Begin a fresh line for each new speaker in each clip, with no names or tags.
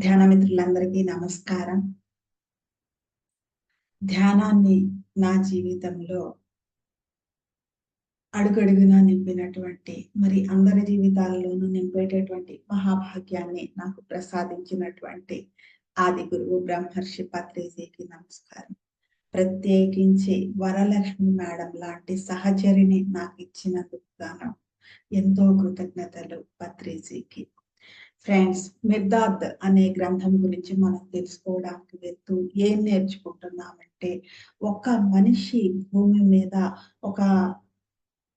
ధ్యాన మిత్రులందరికీ నమస్కారం. ధ్యానాన్ని నా జీవితంలో అడుగడుగునా నింపినటువంటి మరి అందరి జీవితాలలోనూ నింపేటటువంటి మహాభాగ్యాన్ని నాకు ప్రసాదించినటువంటి ఆది గురువు బ్రహ్మర్షి పత్రిజీకి నమస్కారం. ప్రత్యేకించి వరలక్ష్మి మేడం లాంటి సహచరిని నాకు ఇచ్చినందుకు గాను ఎంతో కృతజ్ఞతలు పత్రిజీకి. ఫ్రెండ్స్, మిర్దాద్ అనే గ్రంథం గురించి మనం తెలుసుకోవడానికి వెళ్తూ ఏం నేర్చుకుంటున్నామంటే, ఒక మనిషి భూమి మీద ఒక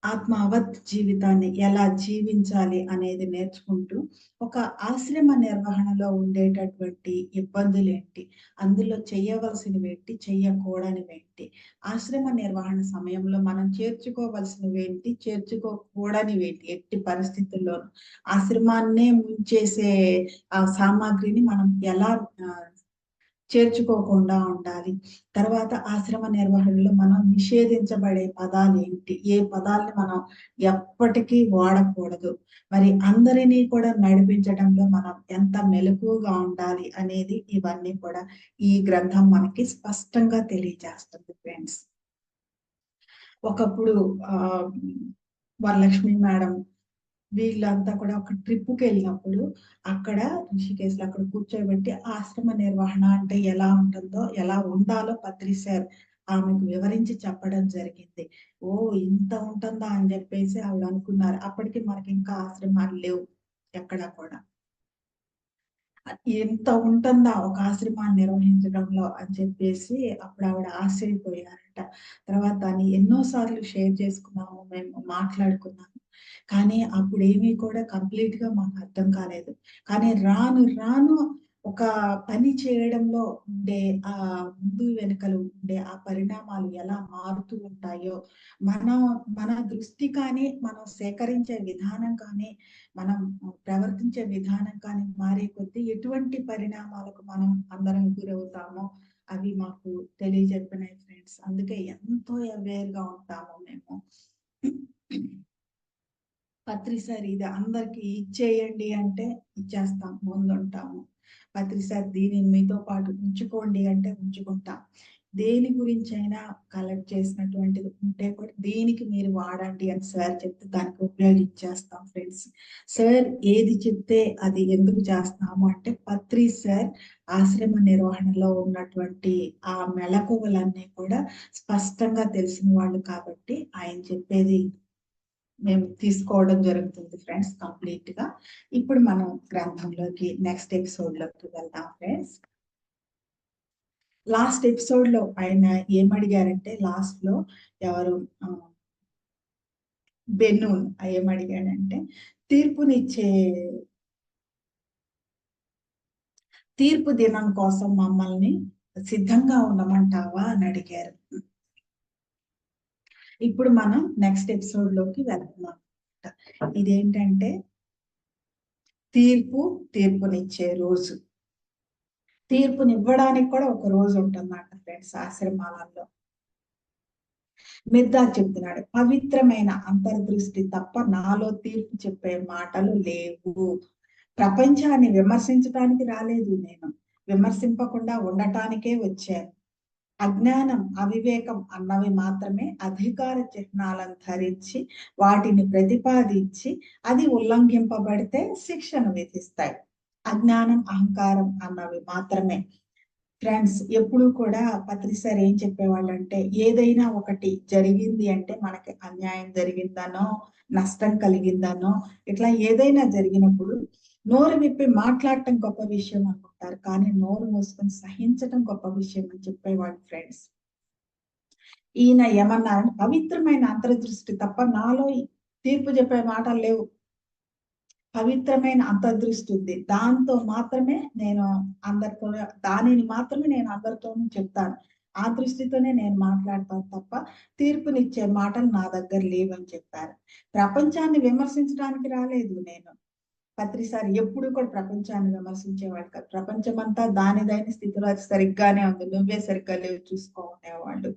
ఆత్మావత్ జీవితాన్ని ఎలా జీవించాలి అనేది నేర్చుకుంటూ, ఒక ఆశ్రమ నిర్వహణలో ఉండేటటువంటి ఇబ్బందులేంటి, అందులో చేయవలసినవేంటి, చెయ్యకూడనివేంటి, ఆశ్రమ నిర్వహణ సమయంలో మనం చేర్చుకోవలసినవేంటి, చేర్చుకోకూడనివేంటి, ఎట్టి పరిస్థితుల్లోనూ ఆశ్రమాన్నే ముంచేసే ఆ సామాగ్రిని మనం ఎలా చేర్చుకోకుండా ఉండాలి. తర్వాత ఆశ్రమ నిర్వహణలో మనం నిషేధించబడే పదాలు ఏంటి, ఏ పదాలని మనం ఎప్పటికీ వాడకూడదు, మరి అందరినీ కూడా నడిపించడంలో మనం ఎంత మెలకువగా ఉండాలి అనేది ఇవన్నీ కూడా ఈ గ్రంథం మనకి స్పష్టంగా తెలియజేస్తుంది ఫ్రెండ్స్. ఒకప్పుడు వరలక్ష్మి మేడం వీళ్ళంతా కూడా ఒక ట్రిప్‌కి వెళ్ళినప్పుడు అక్కడ రిషికేశ్‌లో అక్కడ కూర్చోబెట్టి ఆశ్రమ నిర్వహణ అంటే ఎలా ఉంటుందో, ఎలా ఉండాలో పత్రి సార్ ఆమెకు వివరించి చెప్పడం జరిగింది. ఓహ్! ఇంత ఉంటుందా అని చెప్పేసి ఆవిడ అనుకున్నారు. అప్పటికి మనకి ఇంకా ఆశ్రమాలు లేవు ఎక్కడా కూడా. ఎంత ఉంటుందా ఒక ఆశ్రమాన్ని నిర్వహించడంలో అని చెప్పేసి అప్పుడు ఆవిడ ఆశ్చర్యపోయారట. తర్వాత దాన్ని ఎన్నో సార్లు షేర్ చేసుకున్నాము, మేము మాట్లాడుకున్నాము. కానీ అప్పుడేమీ కూడా కంప్లీట్‌గా మాకు అర్థం కాలేదు. కానీ రాను రాను ఒక పని చేయడంలో ఉండే ముందు వెనకలు ఉండే ఆ పరిణామాలు ఎలా మారుతూ ఉంటాయో, మనం మన దృష్టి కానీ, మనం సేకరించే విధానం కానీ, మనం ప్రవర్తించే విధానం కానీ మారే కొద్దీ ఎటువంటి పరిణామాలకు మనం అందరం గురవుతామో అవి మాకు తెలియజెప్పినాయి ఫ్రెండ్స్. అందుకే ఎంతో అవేర్‌గా ఉంటాము మేము. పత్రి సార్ ఇది అందరికి ఇచ్చేయండి అంటే ఇచ్చేస్తాం, ముందుంటాము. పత్రి సార్ దీనిని మీతో పాటు ఉంచుకోండి అంటే ఉంచుకుంటాం. దేని గురించైనా కలెక్ట్ చేసినటువంటిది ఉంటే కూడా దీనికి మీరు వాడండి అని సార్ చెప్తే దానికి ఉపయోగించేస్తాం ఫ్రెండ్స్. సార్ ఏది చెప్తే అది ఎందుకు చేస్తున్నాము అంటే, పత్రి సార్ ఆశ్రమ నిర్వహణలో ఉన్నటువంటి ఆ మెళకువలన్నీ కూడా స్పష్టంగా తెలిసిన వాళ్ళు కాబట్టి ఆయన చెప్పేది మేము తీసుకోవడం జరుగుతుంది ఫ్రెండ్స్ కంప్లీట్ గా. ఇప్పుడు మనం గ్రంథంలోకి నెక్స్ట్ ఎపిసోడ్ లోకి వెళ్దాం ఫ్రెండ్స్. లాస్ట్ ఎపిసోడ్ లో ఆయన ఏమడిగారంటే, లాస్ట్ లో ఎవరు బెన్ను ఏమడిగాడంటే, తీర్పునిచ్చే తీర్పు దినం కోసం మమ్మల్ని సిద్ధంగా ఉండమంటావా అని అడిగారు. ఇప్పుడు మనం నెక్స్ట్ ఎపిసోడ్ లోకి వెళ్తున్నాం. ఇదేంటంటే తీర్పునిచ్చే రోజు. తీర్పునివ్వడానికి కూడా ఒక రోజు ఉంటుందట ఫ్రెండ్స్ ఆశ్రమాలలో. మిర్దాద్ చెప్తున్నాడు, పవిత్రమైన అంతర్దృష్టి తప్ప నాలో తీర్పు చెప్పే మాటలు లేవు. ప్రపంచాన్ని విమర్శించడానికి రాలేదు నేను, విమర్శింపకుండా ఉండటానికే వచ్చాను. అజ్ఞానం, అవివేకం అన్నవి మాత్రమే అధికార చిహ్నాలను ధరించి వాటిని ప్రతిపాదించి అది ఉల్లంఘింపబడితే శిక్షను విధిస్తాయి. అజ్ఞానం, అహంకారం అన్నవి మాత్రమే. ఫ్రెండ్స్, ఎప్పుడు కూడా పత్రి సార్ ఏం చెప్పేవాళ్ళంటే, ఏదైనా ఒకటి జరిగింది అంటే మనకి అన్యాయం జరిగిందనో, నష్టం కలిగిందనో, ఇట్లా ఏదైనా జరిగినప్పుడు నోరు విప్పి మాట్లాడటం గొప్ప విషయం అనుకుంటారు, కానీ నోరు మూసుకొని సహించటం గొప్ప విషయం అని చెప్పేవాడు ఫ్రెండ్స్. ఈయన ఏమన్నారంటే, పవిత్రమైన అంతర్దృష్టి తప్ప నాలో తీర్పు చెప్పే మాటలు లేవు. పవిత్రమైన అంతర్దృష్టి ఉంది, దాంతో మాత్రమే నేను అందరితో దానిని మాత్రమే నేను అందరితోనూ చెప్తాను. ఆ దృష్టితోనే నేను మాట్లాడతాను తప్ప తీర్పునిచ్చే మాటలు నా దగ్గర లేవని చెప్పారు. ప్రపంచాన్ని విమర్శించడానికి రాలేదు నేను. పత్రి సార్ ఎప్పుడు కూడా ప్రపంచాన్ని విమర్శించేవాడు కాదు. ప్రపంచం అంతా దానిదైన స్థితిలో అది సరిగ్గానే ఉంది, నువ్వే సరిగ్గా లేవు చూసుకో అనేవాళ్ళు.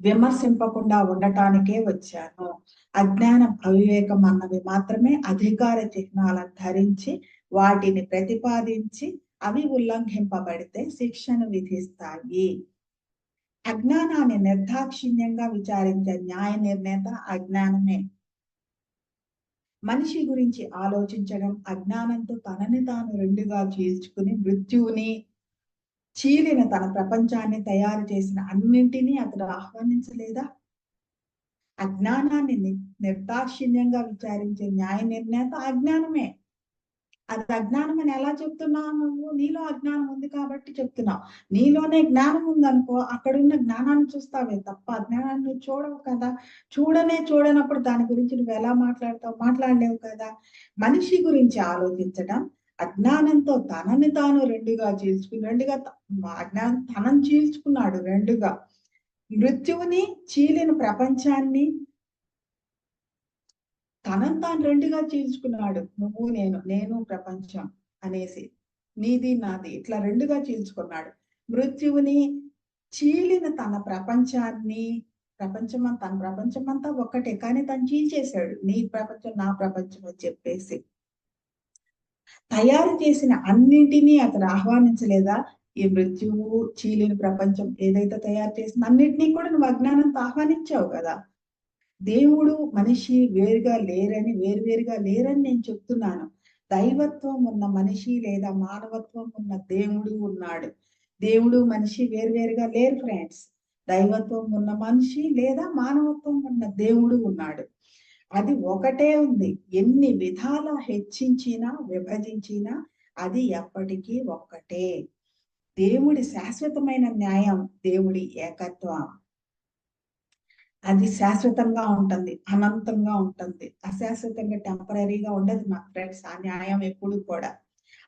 విమర్శింపకుండా ఉండటానికే వచ్చాను. అజ్ఞానం, అవివేకం అన్నవి మాత్రమే అధికార చిహ్నాలను ధరించి వాటిని ప్రతిపాదించి అవి ఉల్లంఘింపబడితే శిక్షను విధిస్తాయి. అజ్ఞానాన్ని నిర్దాక్షిణ్యంగా విచారించే న్యాయ నిర్ణేత అజ్ఞానమే. మనిషి గురించి ఆలోచించడం అజ్ఞానంతో తనని తాను రెండుగా చీల్చుకుని మృత్యువుని చీలిన తన ప్రపంచాన్ని తయారు చేసిన అన్నింటినీ అతడు ఆహ్వానించలేదా? అజ్ఞానాన్ని నిర్దాక్షిణ్యంగా విచారించే న్యాయ నిర్ణేత అజ్ఞానమే. అది అజ్ఞానం అని ఎలా చెప్తున్నావు నువ్వు? నీలో అజ్ఞానం ఉంది కాబట్టి చెప్తున్నావు. నీలోనే జ్ఞానం ఉందనుకో, అక్కడున్న జ్ఞానాన్ని చూస్తావే తప్ప అజ్ఞానాన్ని నువ్వు చూడవు కదా. చూడనప్పుడు దాని గురించి నువ్వు ఎలా మాట్లాడతావు? మాట్లాడలేవు కదా. మనిషి గురించి ఆలోచించడం అజ్ఞానంతో తనని తాను రెండుగా అజ్ఞానం తనని చీల్చుకున్నాడు రెండుగా. మృత్యువుని చీలిన ప్రపంచాన్ని తనను తాను రెండుగా చీల్చుకున్నాడు. నువ్వు నేను ప్రపంచం అనేసి, నీది నాది ఇట్లా రెండుగా చీల్చుకున్నాడు. మృత్యువుని చీలిన తన ప్రపంచాన్ని, తన ప్రపంచమంతా ఒక్కటే కానీ తను చీల్చేశాడు. నీ ప్రపంచం నా ప్రపంచం అని చెప్పేసి తయారు చేసిన అన్నింటినీ అతను ఆహ్వానించలేదా? ఈ మృత్యువు చీలిన ప్రపంచం ఏదైతే తయారు చేసిన అన్నింటినీ కూడా నువ్వు అజ్ఞానంతో ఆహ్వానించావు కదా. దేవుడు మనిషి వేరువేరుగా లేరని నేను చెప్తున్నాను. దైవత్వం ఉన్న మనిషి లేదా మానవత్వం ఉన్న దేవుడు ఉన్నాడు. దేవుడు మనిషి వేరువేరుగా లేరు ఫ్రెండ్స్. దైవత్వం ఉన్న మనిషి లేదా మానవత్వం ఉన్న దేవుడు ఉన్నాడు. అది ఒకటే ఉంది. ఎన్ని విధాల హెచ్చించినా విభజించినా అది ఎప్పటికీ ఒక్కటే. దేవుడి శాశ్వతమైన న్యాయం, దేవుడి ఏకత్వం. అది శాశ్వతంగా ఉంటుంది, అనంతంగా ఉంటుంది. అశాశ్వతంగా టెంపరీగా ఉండదు మా ఫ్రెండ్స్. ఆ న్యాయం ఎప్పుడు కూడా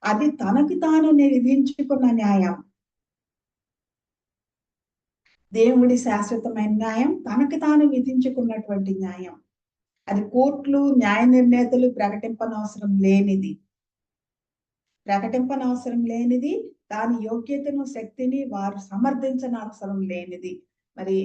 అది తనకి తాను విధించుకున్న న్యాయం. దేవుడి శాశ్వతమైన న్యాయం తనకి తాను విధించుకున్నటువంటి న్యాయం. అది కోర్టులు న్యాయ నిర్ణేతలు ప్రకటింపనవసరం లేనిది, దాని యోగ్యతను శక్తిని వారు సమర్థించనవసరం లేనిది. మరి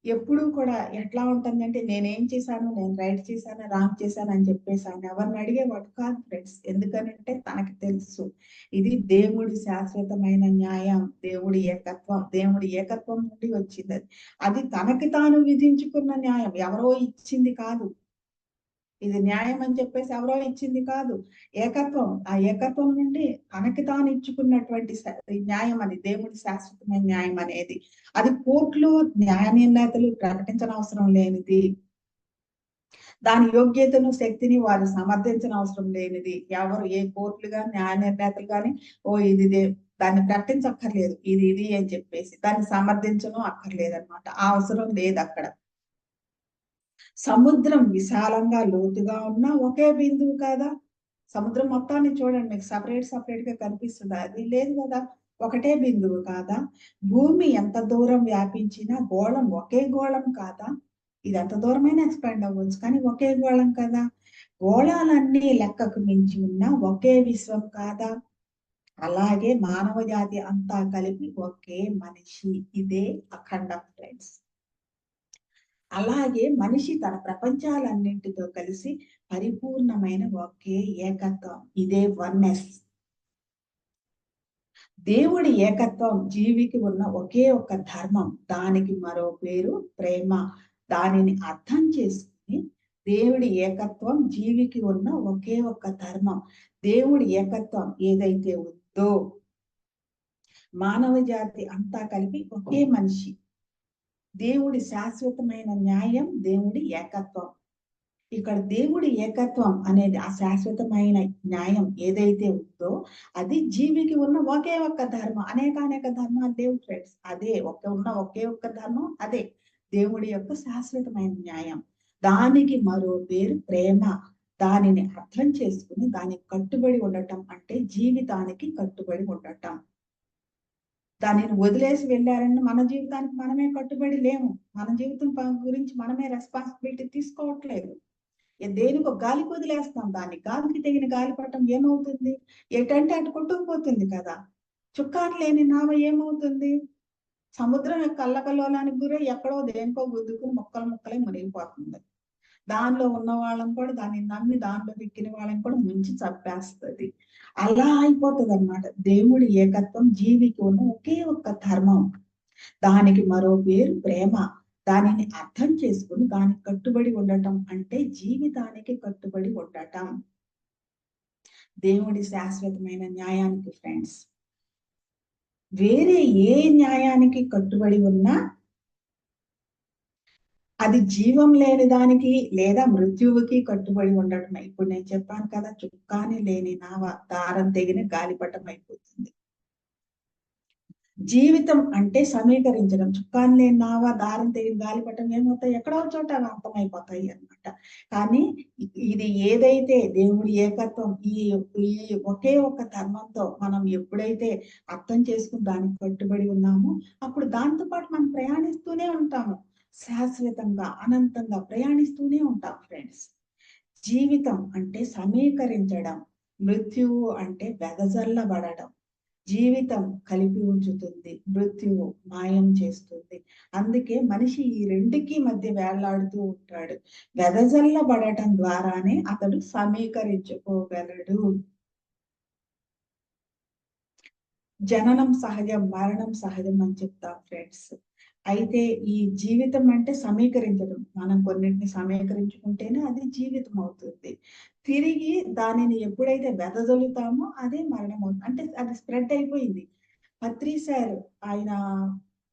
ఎప్పుడు కూడా ఎట్లా ఉంటుందంటే నేనేం చేశాను, నేను రైట్ చేశాను, రాంగ్ చేశాను అని చెప్పేసాను ఎవరిని అడిగేవాడు కాదు ఫ్రెండ్స్. ఎందుకనంటే తనకి తెలుసు ఇది దేవుడి శాశ్వతమైన న్యాయం, దేవుడి ఏకత్వం నుండి వచ్చింది. అది తనకి తాను విధించుకున్న న్యాయం, ఎవరో ఇచ్చింది కాదు. ఇది న్యాయం అని చెప్పేసి ఎవరో ఇచ్చింది కాదు. ఆ ఏకత్వం నుండి తనకి తాను ఇచ్చుకున్నటువంటి న్యాయం అది దేవుడి శాశ్వతమైన న్యాయం అనేది. అది కోర్టులు న్యాయ నిర్ణేతలు ప్రకటించనవసరం లేనిది. దాని యోగ్యతను శక్తిని వారు సమర్థించిన అవసరం లేనిది. ఎవరు ఏ కోర్టులు కానీ న్యాయ నిర్ణేతలు కానీ ఇది దాన్ని ప్రకటించక్కర్లేదు, ఇది అని చెప్పేసి దాన్ని సమర్థించడం అక్కర్లేదు అనమాట. ఆ అవసరం లేదు అక్కడ. సముద్రం విశాలంగా లోతుగా ఉన్న ఒకే బిందువు కాదా? సముద్రం మొత్తాన్ని చూడండి, మీకు సపరేట్ గా కనిపిస్తుందా? అది లేదు కదా, ఒకటే బిందువు కాదా? భూమి ఎంత దూరం వ్యాపించినా గోళం ఒకే గోళం కాదా? ఇది ఎంత దూరమైనా ఎక్స్పాండ్ అవ్వచ్చు కానీ ఒకే గోళం కదా. గోళాలన్నీ లెక్కకు మించి ఉన్న ఒకే విశ్వం కాదా? అలాగే మానవ జాతి అంతా కలిపి ఒకే మనిషి. ఇదే అఖండం ఫ్రెండ్స్. అలాగే మనిషి తన ప్రపంచాలన్నింటితో కలిసి పరిపూర్ణమైన ఒకే ఏకత్వం. ఇదే వన్నెస్. దేవుడి ఏకత్వం జీవికి ఉన్న ఒకే ఒక్క ధర్మం, దానికి మరో పేరు ప్రేమ. దానిని అర్థం చేసుకుని దేవుడి ఏకత్వం జీవికి ఉన్న ఒకే ఒక్క ధర్మం, దేవుడి ఏకత్వం ఏదైతే ఉందో మానవ జాతి అంతా కలిపి ఒకే మనిషి. దేవుడి శాశ్వతమైన న్యాయం, దేవుడి ఏకత్వం. ఇక్కడ దేవుడి ఏకత్వం అనేది ఆ శాశ్వతమైన న్యాయం ఏదైతే ఉందో అది జీవికి ఉన్న ఒకే ఒక్క ధర్మం. అనేక ధర్మాలు లేవు ఫ్రెండ్స్. అదే ఒకే ఒక్క ధర్మం, అదే దేవుడి యొక్క శాశ్వతమైన న్యాయం. దానికి మరో పేరు ప్రేమ. దానిని అర్థం చేసుకుని దానికి కట్టుబడి ఉండటం అంటే జీవితానికి కట్టుబడి ఉండటం. దానిని వదిలేసి వెళ్ళారని మన జీవితానికి మనమే కట్టుబడి లేము. మన జీవితం గురించి మనమే రెస్పాన్సిబిలిటీ తీసుకోవట్లేదు. దేనికో గాలికి వదిలేస్తాం. గాలికి తెగిన గాలిపటం ఏమవుతుంది? ఎటంటే అటు కొట్టుకుపోతుంది కదా. చుక్కాలు లేని నావ ఏమవుతుంది? సముద్రం యొక్క అల్లకల్లోలానికి గురై ఎక్కడో దేనికో గుద్దుకుని ముక్కలై మునిగిపోతుంది. దానిలో ఉన్న వాళ్ళని కూడా దాన్ని నమ్మి దానిలో ఎక్కిన వాళ్ళని కూడా ముంచి చంపేస్తుంది. అలా అయిపోతుంది అన్నమాట. దేవుడి ఏకత్వం, జీవికి ఉన్న ఒకే ఒక్క ధర్మం, దానికి మరో పేరు ప్రేమ. దానిని అర్థం చేసుకుని దానికి కట్టుబడి ఉండటం అంటే జీవితానికి కట్టుబడి ఉండటం. దేవుడి శాశ్వతమైన న్యాయానికి ఫ్రెండ్స్, వేరే ఏ న్యాయానికి కట్టుబడి ఉన్నా అది జీవం లేని దానికి లేదా మృత్యువుకి కట్టుబడి ఉండటమే. ఇప్పుడు నేను చెప్పాను కదా, చుక్కాని లేని నావ దారం తెగిన గాలిపటం అయిపోతుంది. జీవితం అంటే సమీకరించడం. చుక్కాని లేని నావ దారం తెగిన గాలిపటం ఏమవుతాయి, ఎక్కడో చోట అంతమైపోతాయి అన్నమాట. కానీ ఇది ఏదైతే దేవుడి ఏకత్వం, ఈ ఈ ఒకే ఒక్క ధర్మంతో మనం ఎప్పుడైతే అర్థం చేసుకుని దానికి కట్టుబడి ఉన్నామో అప్పుడు దాంతో పాటు మనం ప్రయాణిస్తూనే ఉంటాము. శాశ్వతంగా అనంతంగా ప్రయాణిస్తూనే ఉంటాం ఫ్రెండ్స్. జీవితం అంటే సమీకరించడం, మృత్యువు అంటే వెదజల్లబడడం. జీవితం కలిపి ఉంచుతుంది, మృత్యువు మాయం చేస్తుంది. అందుకే మనిషి ఈ రెండుకి మధ్య వేళ్లాడుతూ ఉంటాడు. వెదజల్లబడటం ద్వారానే అతడు సమీకరించుకోగలడు. జననం సహజం, మరణం సహజం అని చెప్తాం ఫ్రెండ్స్. అయితే ఈ జీవితం అంటే సమీకరించడం. మనం కొన్నిటిని సమీకరించుకుంటేనే అది జీవితం అవుతుంది. తిరిగి దానిని ఎప్పుడైతే వెదజల్లుతామో అదే మరణం అవుతుంది. అంటే అది స్ప్రెడ్ అయిపోయింది. పత్రి సార్ ఆయన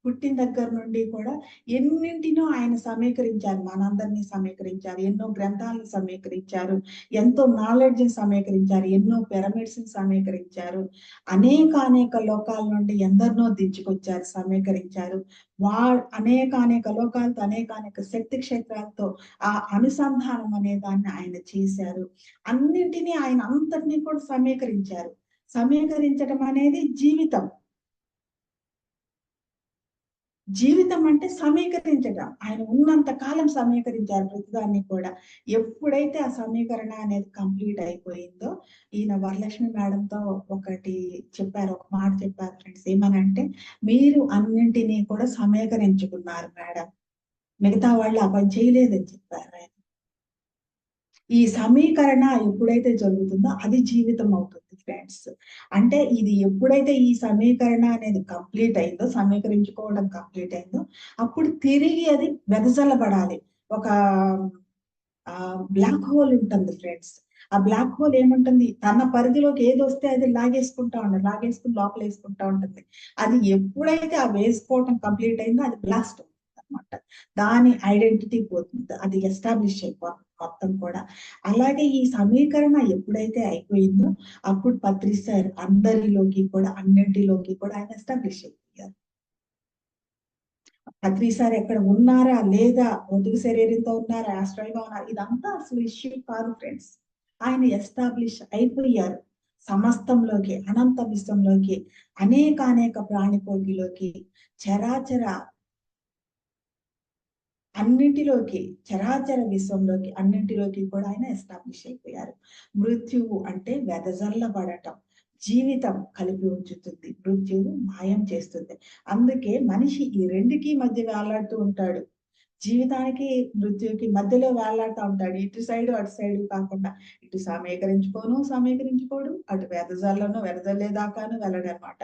పుట్టిన దగ్గర నుండి కూడా ఎన్నింటినో ఆయన సమీకరించారు, మనందరినీ సమీకరించారు, ఎన్నో గ్రంథాలను సమీకరించారు, ఎంతో నాలెడ్జ్ సమీకరించారు, ఎన్నో పిరమిడ్స్ సమీకరించారు, అనేక లోకాల నుండి ఎందరినో దించుకొచ్చారు, సమీకరించారు. అనేక లోకాలతో అనేక శక్తి క్షేత్రాలతో ఆ అనుసంధానం అనే దాన్ని ఆయన చేశారు. అన్నింటినీ ఆయన అంతటినీ కూడా సమీకరించారు. సమీకరించడం అనేది జీవితం. జీవితం అంటే సమీకరించడం. ఆయన ఉన్నంత కాలం సమీకరించారు ప్రతిదాన్ని కూడా. ఎప్పుడైతే ఆ సమీకరణ అనేది కంప్లీట్ అయిపోయిందో, ఈయన వరలక్ష్మి మేడంతో ఒకటి చెప్పారు, ఒక మాట చెప్పారు ఫ్రెండ్స్. ఏమనంటే, మీరు అన్నింటినీ కూడా సమీకరించుకున్నారు మేడం, మిగతా వాళ్ళు ఆ పని చేయలేదని చెప్పారు ఆయన. ఈ సమీకరణ ఎప్పుడైతే జరుగుతుందో అది జీవితం అవుతుంది ఫ్రెండ్స్. అంటే ఇది ఎప్పుడైతే ఈ సమీకరణ అనేది కంప్లీట్ అయిందో, సమీకరించుకోవడం కంప్లీట్ అయిందో, అప్పుడు తిరిగి అది వెదజల్లబడాలి. ఒక బ్లాక్ హోల్ ఉంటుంది ఫ్రెండ్స్. ఆ బ్లాక్ హోల్ ఏముంటుంది, తన పరిధిలోకి ఏది వస్తే అది లాగేసుకుంటా ఉంటుంది, లాగేసుకుని లోపల వేసుకుంటా ఉంటుంది. అది ఎప్పుడైతే ఆ వేసుకోవటం కంప్లీట్ అయిందో అది బ్లాస్ట్ అనమాట. దాని ఐడెంటిటీ పోతుంది, అది ఎస్టాబ్లిష్ అయిపోతుంది మొత్తం కూడా. అలాగే ఈ సమీకరణ ఎప్పుడైతే అయిపోయిందో అప్పుడు పత్రి సార్ అందరిలోకి కూడా, అన్నింటిలోకి కూడా ఆయన ఎస్టాబ్లిష్ అయిపోయారు. పత్రి సార్ ఎక్కడ ఉన్నారా లేదా, భౌతిక శరీరంతో ఉన్నారా, ఆస్ట్రల్ గా ఉన్నారా, ఇదంతా అసలు ఇష్యూ కాదు ఫ్రెండ్స్. ఆయన ఎస్టాబ్లిష్ అయిపోయారు సమస్తంలోకి, అనంత విశ్వంలోకి, అనేక ప్రాణికోటిలోకి, చరాచర అన్నింటిలోకి, చరాచర విశ్వంలోకి అన్నింటిలోకి కూడా ఆయన ఎస్టాబ్లిష్ అయిపోయారు. మృత్యువు అంటే వెదజల్లబడటం, జీవితం కలిపి ఉంచుతుంది, మృత్యువు మాయం చేస్తుంది. అందుకే మనిషి ఈ రెండుకి మధ్య వేలాడుతూ ఉంటాడు. జీవితానికి మృత్యువుకి మధ్యలో వేలాడుతూ ఉంటాడు. ఇటు సైడు అటు సైడు కాకుండా, ఇటు సమీకరించుకోడు, అటు వెదజల్లేదాకాను వెళ్ళడనమాట.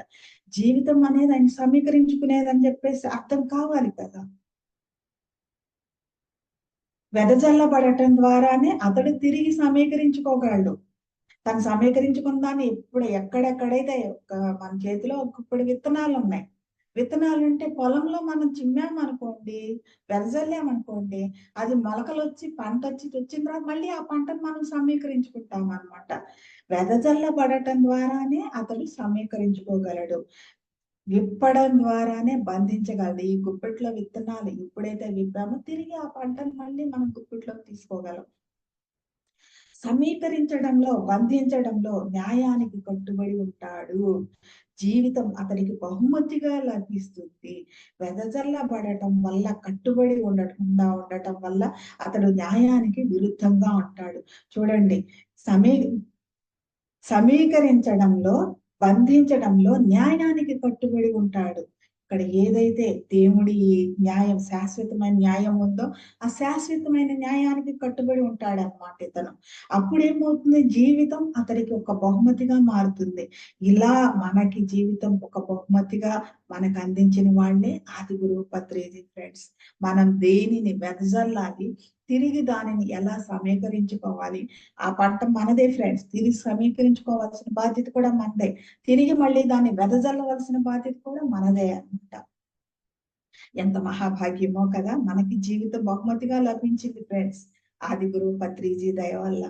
జీవితం అనేది ఆయన సమీకరించుకునేది అని చెప్పేసి అర్థం కావాలి కదా. వెదజల్లబడటం ద్వారానే అతడు తిరిగి సమీకరించుకోగలడు. తను సమీకరించుకున్న దాన్ని ఎక్కడెక్కడైతే మన చేతిలో ఇప్పుడు విత్తనాలు ఉన్నాయి. విత్తనాలు ఉంటే పొలంలో మనం చిమ్మామనుకోండి, వెదజల్లామనుకోండి, అది మొలకలు వచ్చి పంట వచ్చిన తర్వాత మళ్ళీ ఆ పంటను మనం సమీకరించుకుంటాం అనమాట. వెదజల్లబడటం ద్వారానే అతడు సమీకరించుకోగలడు. విప్పడం ద్వారానే బంధించగలదు. ఈ గుప్పెట్లో విత్తనాలు ఎప్పుడైతే విప్పామో తిరిగి ఆ పంటను మళ్ళీ మనం గుప్పెట్లోకి తీసుకోగలం. సమీకరించడంలో, బంధించడంలో న్యాయానికి కట్టుబడి ఉంటాడు. జీవితం అతనికి బహుమతిగా లభిస్తుంది. వెదజల్లబడటం వల్ల, కట్టుబడి ఉండటం వల్ల అతడు న్యాయానికి విరుద్ధంగా ఉంటాడు. చూడండి, సమీకరించడంలో, బంధించడంలో న్యాయానికి కట్టుబడి ఉంటాడు. ఇక్కడ ఏదైతే దేవుడి న్యాయం, శాశ్వతమైన న్యాయం ఉందో ఆ శాశ్వతమైన న్యాయానికి కట్టుబడి ఉంటాడనమాట ఇతను. అప్పుడేమవుతుంది, జీవితం అతడికి ఒక బహుమతిగా మారుతుంది. ఇలా మనకి జీవితం ఒక బహుమతిగా మనకు అందించిన వాళ్ళే ఆదిగురువు పత్రిజీ ఫ్రెండ్స్. మనం దేనిని వెదజల్లాలి, తిరిగి దానిని ఎలా సమీకరించుకోవాలి. ఆ పంట మనదే ఫ్రెండ్స్, తిరిగి సమీకరించుకోవాల్సిన బాధ్యత కూడా మనదే. తిరిగి మళ్ళీ దాన్ని వెదజల్లవలసిన బాధ్యత కూడా మనదే అన్నమాట. ఎంత మహాభాగ్యమో కదా, మనకి జీవిత బహుమతిగా లభించింది ఫ్రెండ్స్ ఆది గురువు పత్రిజీ దయ వల్ల.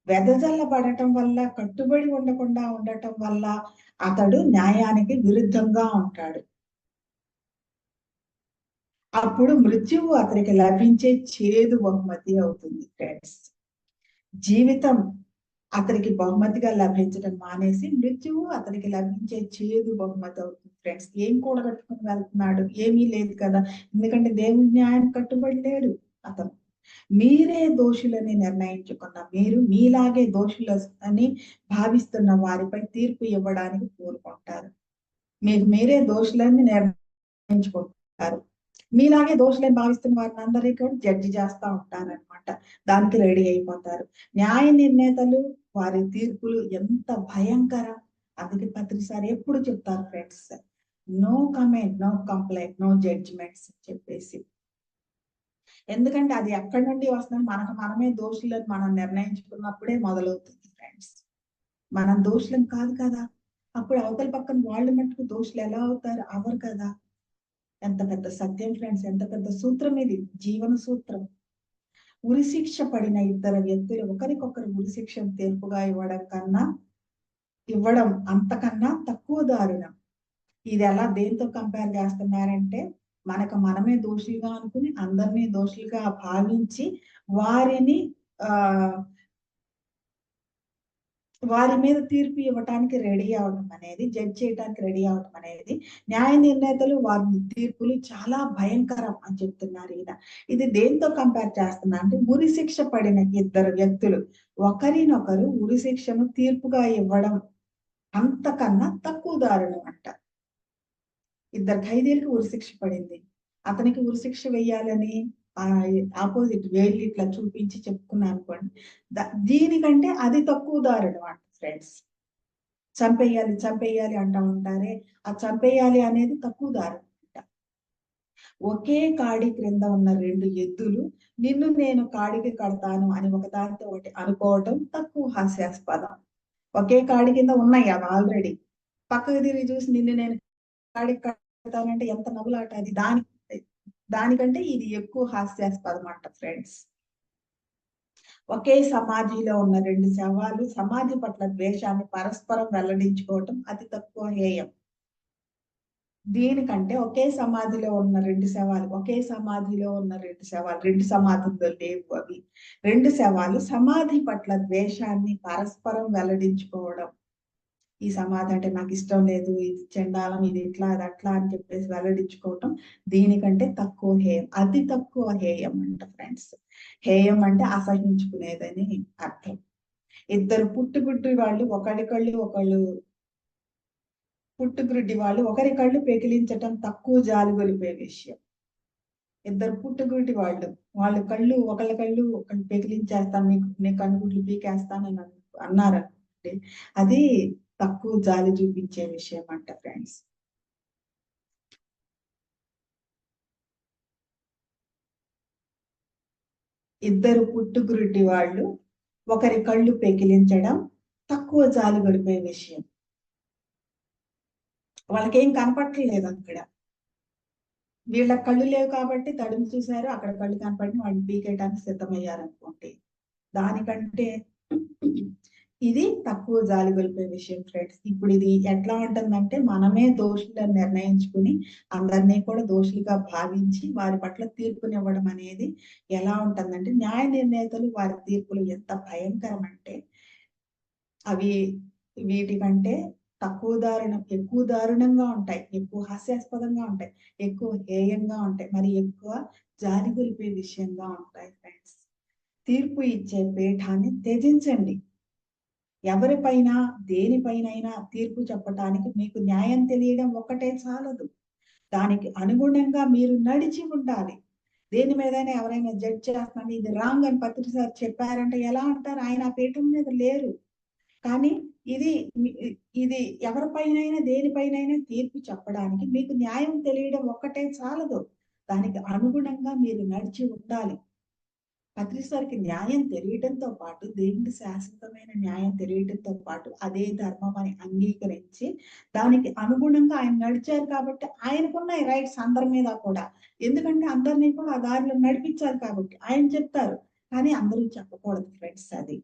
వెదజల్లబడటం వల్ల, కట్టుబడి ఉండకుండా ఉండటం వల్ల అతడు న్యాయానికి విరుద్ధంగా ఉంటాడు. అప్పుడు మృత్యువు అతనికి లభించే చేదు బహుమతి అవుతుంది ఫ్రెండ్స్. జీవితం అతనికి బహుమతిగా లభించడం మానేసి మృత్యువు అతనికి లభించే చేదు బహుమతి అవుతుంది ఫ్రెండ్స్. ఏం కూడగట్టుకుని వెళ్తున్నాడు? ఏమీ లేదు కదా, ఎందుకంటే దేవుని న్యాయం కట్టుబడి లేడు అతను. మీరే దోషులని నిర్ణయించుకున్న మీరు మీలాగే దోషులు అని భావిస్తున్న వారిపై తీర్పు ఇవ్వడానికి కోరుకుంటారు. మీకు మీరే దోషులని నిర్ణయించుకుంటారు. మీలాగే దోషులని భావిస్తున్న వారిని అందరికీ కూడా జడ్జి చేస్తా ఉంటారనమాట. దానికి రెడీ అయిపోతారు. న్యాయ నిర్ణేతలు వారి తీర్పులు ఎంత భయంకరం. అందుకే పత్రిసారి ఎప్పుడు చెప్తారు friends, no comment, no complaint, no judgements అని చెప్పేసి. ఎందుకంటే అది ఎక్కడి నుండి వస్తుంది, మనకు మనమే దోషులని మనం నిర్ణయించుకున్నప్పుడే మొదలవుతుంది ఫ్రెండ్స్. మనం దోషులం కాదు కదా, అప్పుడు అవతల పక్కన వాళ్ళు మట్టుకు దోషులు ఎలా అవుతారు? అవరు కదా. ఎంత పెద్ద సత్యం ఫ్రెండ్స్, ఎంత పెద్ద సూత్రం ఇది, జీవన సూత్రం. ఉరిశిక్ష పడిన ఇద్దరు వ్యక్తులు ఒకరికొకరు ఉరిశిక్షను తీర్పుగా ఇవ్వడం అంతకన్నా తక్కువ దారుణం. ఇది ఎలా దేంతో కంపేర్ చేస్తున్నారంటే, మనకు మనమే దోషులుగా అనుకుని అందరినీ దోషులుగా భావించి వారిని ఆ వారి మీద తీర్పు ఇవ్వటానికి రెడీ అవడం అనేది, జడ్జ్ చేయడానికి రెడీ అవడం అనేది, న్యాయ నిర్ణేతలు వారి తీర్పులు చాలా భయంకరం అని చెప్తున్నారు ఈయన. ఇది దేంతో కంపేర్ చేస్తున్నా అంటే, ఉరి శిక్ష పడిన ఇద్దరు వ్యక్తులు ఒకరినొకరు ఉరి శిక్షను తీర్పుగా ఇవ్వడం అంతకన్నా తక్కువ దారుణం అంట. ఇద్దరు ఖైదీలకు ఉరిశిక్ష పడింది. అతనికి ఉరిశిక్ష వేయాలని ఆపోజిట్ వేళ్ళు ఇట్లా చూపించి చెప్పుకున్నా అనుకోండి, దీనికంటే అది తక్కువ దారుణం అంట ఫ్రెండ్స్. చంపేయాలి చంపేయాలి అంటా ఉంటారే, ఆ చంపేయాలి అనేది తక్కువ దారుణం అంట. ఒకే కాడి క్రింద ఉన్న రెండు ఎద్దులు నిన్ను నేను కాడికి కడతాను అని ఒకదానితో ఒకటి అనుకోవటం తక్కువ హాస్యాస్పదం. ఒకే కాడి కింద ఉన్నాయి అవి ఆల్రెడీ, పక్కకు తిరిగి చూసి నిన్ను నేను కాడికి కడతానంటే ఎంత నవ్వులాట అది. దానికంటే ఇది ఎక్కువ హాస్యాస్పదం అంట ఫ్రెండ్స్. ఒకే సమాధిలో ఉన్న రెండు శవాలు సమాధి పట్ల ద్వేషాన్ని పరస్పరం వెల్లడించుకోవటం అతి తక్కువ హేయం. దీనికంటే ఒకే సమాధిలో ఉన్న రెండు శవాలు, రెండు సమాధుల్లో లేవు అవి. రెండు శవాలు సమాధి పట్ల ద్వేషాన్ని పరస్పరం వెల్లడించుకోవడం, ఈ సమాధి అంటే నాకు ఇష్టం లేదు, ఇది చెండాలం, ఇది ఇట్లా అది అట్లా అని చెప్పేసి వెల్లడించుకోవటం దీనికంటే తక్కువ హేయం, అతి తక్కువ హేయం అంట ఫ్రెండ్స్. హేయం అంటే అసహించుకునేదని అర్థం. ఇద్దరు పుట్టుగుడ్డి వాళ్ళు ఒకరి కళ్ళు పెకిలించటం తక్కువ జాలి గొలిపే విషయం. ఇద్దరు పుట్టుగుడ్డి వాళ్ళ కళ్ళు ఒకళ్ళు పెకిలించేస్తాను, నీ కనుగుడ్లు పీకేస్తానని అన్నారంటే అది తక్కువ జాలి చూపించే విషయం అంట ఫ్రెండ్స్. ఇద్దరు పుట్టుగురుటి వాళ్ళు ఒకరి కళ్ళు పెకిలించడం తక్కువ జాలి గడిపే విషయం. వాళ్ళకేం కనపట్టలేదు అక్కడ, వీళ్ళ కళ్ళు లేవు కాబట్టి తడిమి చూశారు, అక్కడ కళ్ళు కనపడి వాళ్ళు పీకేయడానికి సిద్ధమయ్యారనుకోండి. దానికంటే ఇది తక్కువ జాలి గొలిపే విషయం ఫ్రెండ్స్. ఇప్పుడు ఇది ఎట్లా ఉంటుందంటే, మనమే దోషులను నిర్ణయించుకుని అందరినీ కూడా దోషులుగా భావించి వారి పట్ల తీర్పునివ్వడం అనేది ఎలా ఉంటుందంటే, న్యాయ నిర్ణేతలు వారి తీర్పులు ఎంత భయంకరం అంటే అవి వీటికంటే తక్కువ దారుణం, ఎక్కువ దారుణంగా ఉంటాయి, ఎక్కువ హాస్యాస్పదంగా ఉంటాయి, ఎక్కువ హేయంగా ఉంటాయి, మరి ఎక్కువ జాలి గొలిపే విషయంగా ఉంటాయి ఫ్రెండ్స్. తీర్పు ఇచ్చే పీఠాన్ని త్యజించండి. ఎవరిపైన దేనిపైనైనా తీర్పు చెప్పటానికి మీకు న్యాయం తెలియడం ఒక్కటే చాలదు. దానికి అనుగుణంగా మీరు నడిచి ఉండాలి. దేని మీదైనా ఎవరైనా జడ్జ్ చేస్తున్నాను ఇది రాంగ్ అని పత్రిక సార్ చెప్పారంటే ఎలా అంటారు? ఆయన ఆ పీఠం మీద లేరు. కానీ ఇది ఇది ఎవరిపైనైనా దేనిపైనైనా తీర్పు చెప్పడానికి మీకు న్యాయం తెలియడం ఒక్కటే చాలదు. దానికి అనుగుణంగా మీరు నడిచి ఉండాలి. పత్రిసారికి న్యాయం తెలియటంతో పాటు దేవుడి శాశ్వతమైన న్యాయం తెలియటంతో పాటు అదే ధర్మం అని అంగీకరించి దానికి అనుగుణంగా ఆయన నడిచారు కాబట్టి ఆయనకున్న రైట్స్ అందరి మీద కూడా. ఎందుకంటే అందరినీ కూడా ఆ దారిలో నడిపించారు కాబట్టి ఆయన చెప్తారు. కానీ అందరూ చెప్పకూడదు ఫ్రెండ్స్ అది.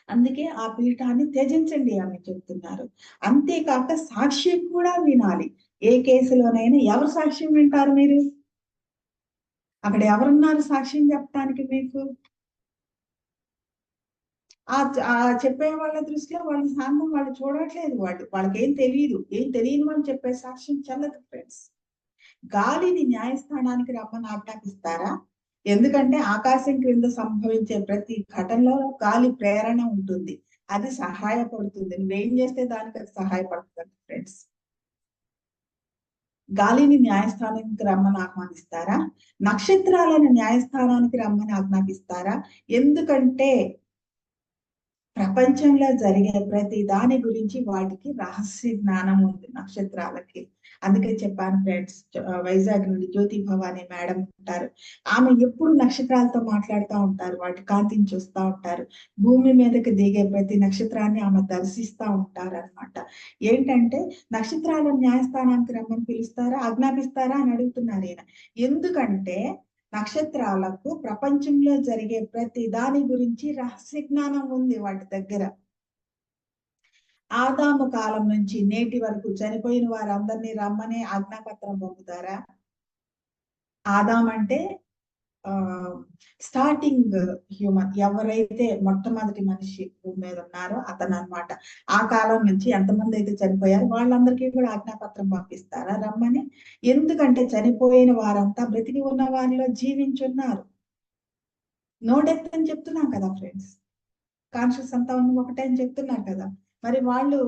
అందుకే ఆ పీఠాన్ని త్యజించండి అని చెప్తున్నారు. అంతేకాక సాక్ష్యం కూడా వినాలి. ఏ కేసులోనైనా ఎవరు సాక్ష్యం వింటారు మీరు? అక్కడ ఎవరున్నారు సాక్ష్యం చెప్పడానికి మీకు? ఆ చెప్పే వాళ్ళ దృష్టిలో వాళ్ళ శాంతం వాళ్ళు చూడట్లేదు వాళ్ళు. వాళ్ళకేం తెలీదు. ఏం తెలియని వాళ్ళు చెప్పే సాక్ష్యం చెల్లదు ఫ్రెండ్స్. గాలిని న్యాయస్థానానికి రమ్మని ఆజ్ఞాపిస్తారా? ఎందుకంటే ఆకాశం క్రింద సంభవించే ప్రతి ఘటనలో గాలి ప్రేరణ ఉంటుంది. అది సహాయపడుతుంది. నువ్వేం చేస్తే దానికి అది సహాయపడుతుంది ఫ్రెండ్స్. గాలిని న్యాయస్థానానికి రమ్మని ఆహ్వానిస్తారా? నక్షత్రాలను న్యాయస్థానానికి రమ్మని ఆజ్ఞాపిస్తారా? ఎందుకంటే ప్రపంచంలో జరిగే ప్రతి దాని గురించి వాటికి రహస్య జ్ఞానం ఉంది నక్షత్రాలకి. అందుకే చెప్పాను ఫ్రెండ్స్, వైజాగ్ నుండి జ్యోతి భవాని మేడం ఉంటారు. ఆమె ఎప్పుడు నక్షత్రాలతో మాట్లాడుతూ ఉంటారు. వాటి కాంతిని చూస్తూ ఉంటారు. భూమి మీదకి దిగే ప్రతి నక్షత్రాన్ని ఆమె దర్శిస్తూ ఉంటారు అనమాట. ఏంటంటే నక్షత్రాలను న్యాయస్థానానికి రమ్మని పిలుస్తారా, ఆజ్ఞాపిస్తారా అని అడుగుతున్నారు ఈయన. ఎందుకంటే నక్షత్రాలకు ప్రపంచంలో జరిగే ప్రతి దాని గురించి రహస్య జ్ఞానం ఉంది వాటి దగ్గర. ఆదాము కాలం నుంచి నేటి వరకు చనిపోయిన వారందరినీ రమ్మని ఆజ్ఞాపత్రం పంపుతారా? ఆదాం అంటే స్టార్టింగ్ హ్యూమన్, ఎవరైతే మొట్టమొదటి మనిషి భూమి మీద ఉన్నారో అతను అనమాట. ఆ కాలం నుంచి ఎంతమంది అయితే చనిపోయారో వాళ్ళందరికీ కూడా ఆజ్ఞాపత్రం పంపిస్తారా రమ్మని? ఎందుకంటే చనిపోయిన వారంతా బ్రతికి ఉన్న వారిలో జీవించున్నారు. నో డెత్ అని చెప్తున్నాం కదా ఫ్రెండ్స్. కాన్షియస్ అంతా ఒకటే అని చెప్తున్నారు కదా. మరి వాళ్ళు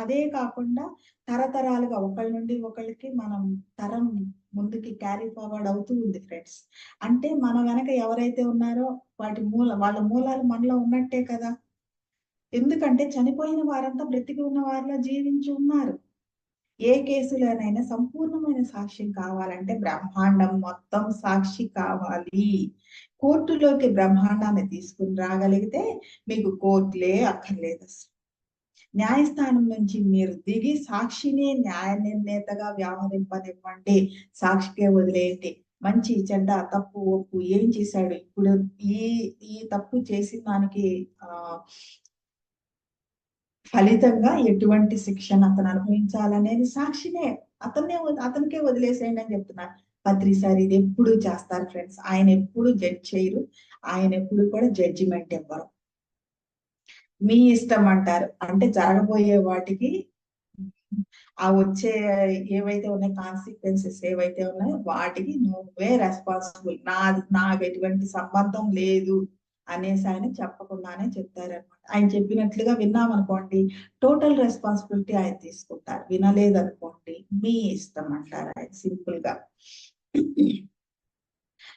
అదే కాకుండా తరతరాలుగా ఒకళ్ళ నుండి ఒకళ్ళకి మనం తరం ముందుకి క్యారీ ఫార్వర్డ్ అవుతూ ఉంది ఫ్రెండ్స్. అంటే మన వెనక ఎవరైతే ఉన్నారో వాళ్ళ మూలాలు మనలో ఉన్నట్టే కదా. ఎందుకంటే చనిపోయిన వారంతా బ్రతికి ఉన్న వారిలో జీవించి ఉన్నారు. ఏ కేసులోనైనా సంపూర్ణమైన సాక్ష్యం కావాలంటే బ్రహ్మాండం మొత్తం సాక్షి కావాలి. కోర్టులోకి బ్రహ్మాండాన్ని తీసుకుని రాగలిగితే మీకు కోర్టులే అక్కర్లేదు అసలు. న్యాయస్థానం నుంచి మీరు దిగి సాక్షిని న్యాయ నిర్ణేతగా వ్యవహరింపనివ్వండి. సాక్షికే వదిలేయండి. మంచి చెడ్డ తప్పు ఒప్పు ఏం చేశాడు ఇప్పుడు, ఈ ఈ తప్పు చేసిన దానికి ఫలితంగా ఎటువంటి శిక్షణ అతను అనుభవించాలనేది సాక్షినే. అతనికే వదిలేసేయండి అని చెప్తున్నారు. పత్రిసారి ఇది ఎప్పుడు చేస్తారు ఫ్రెండ్స్. ఆయన ఎప్పుడు జడ్జ్ చేయరు. ఆయన ఎప్పుడు కూడా జడ్జిమెంట్ ఇవ్వరు. మీ ఇష్టం అంటారు. అంటే జరగబోయే వాటికి ఆ వచ్చే ఏవైతే ఉన్నాయి కాన్సిక్వెన్సెస్ ఏవైతే ఉన్నాయో వాటికి నువ్వే రెస్పాన్సిబుల్. నాకు ఎటువంటి సంబంధం లేదు అనేసి ఆయన చెప్పకుండానే చెప్తారనమాట. ఆయన చెప్పినట్లుగా విన్నామనుకోండి టోటల్ రెస్పాన్సిబిలిటీ ఆయన తీసుకుంటారు. వినలేదనుకోండి మీ ఇష్టం అంటారు ఆయన సింపుల్ గా.